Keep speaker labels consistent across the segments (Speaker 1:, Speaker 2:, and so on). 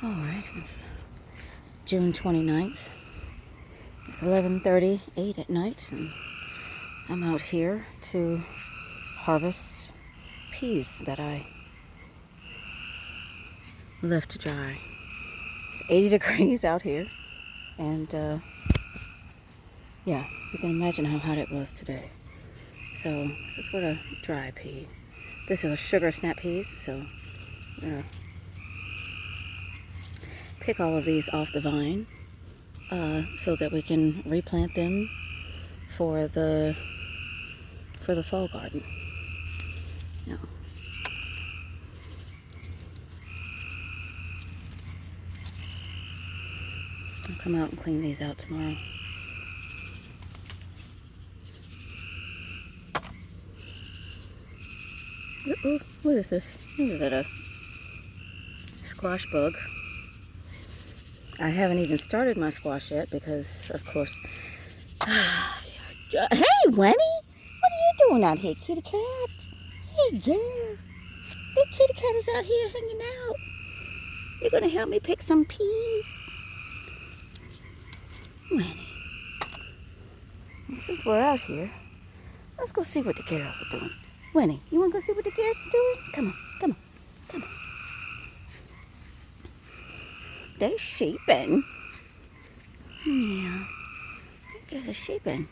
Speaker 1: Alright, it's June 29th. It's 11:38 at night, and I'm out here to harvest peas that I left to dry. It's 80 degrees out here, and yeah, you can imagine how hot it was today. So this is what a dry pea. This is a sugar snap peas, so I'm gonna pick all of these off the vine so that we can replant them for the fall garden. Yeah. I'll come out and clean these out tomorrow. Uh-oh, what is this? What is that, a squash bug? I haven't even started my squash yet because, of course... Hey, Winnie! What are you doing out here, kitty cat? Hey, girl. That kitty cat is out here hanging out. You're going to help me pick some peas? Winnie. Well, since we're out here, let's go see what the girls are doing. Winnie, you want to go see what the girls are doing? Come on, come on, come on. They sheeping. Yeah. The girls are sheeping.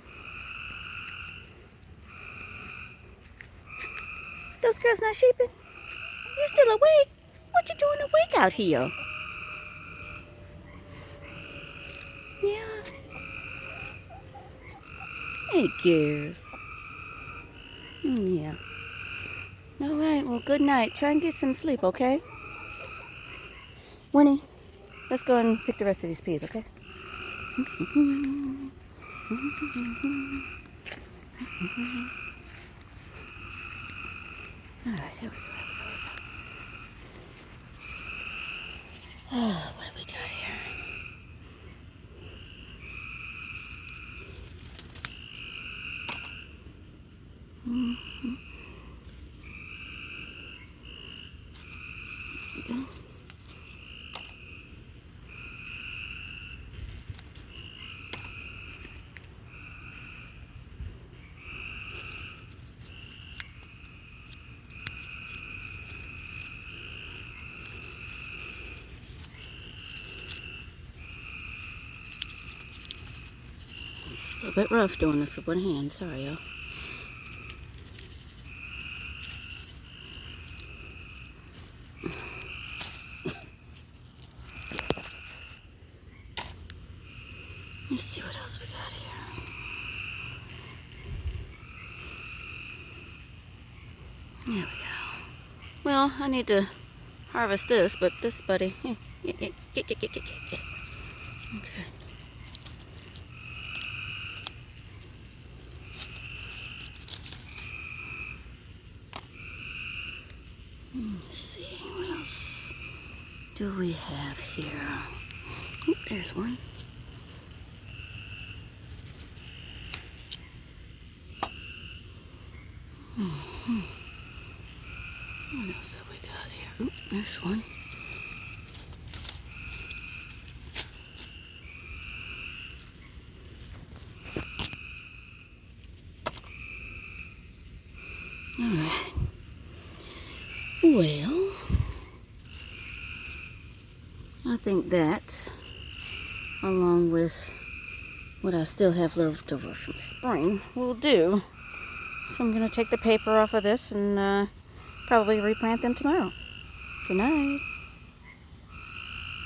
Speaker 1: Those girls not sheeping? You still awake? What you doing awake out here? Yeah. Hey, girls. Yeah. All right, well, good night. Try and get some sleep, okay? Winnie, let's go and pick the rest of these peas, okay? All right, here we go. Oh, what have we got here? There we go. A little bit rough doing this with one hand. Sorry, y'all. Let's see what else we got here. There we go. Well, I need to harvest this, but this buddy... Get. Okay. Let's see, what else do we have here? Oh, there's one. What else have we got here? Oh, there's one. All right. Well, I think that, along with what I still have left over from spring, will do. So I'm going to take the paper off of this and probably replant them tomorrow. Good night.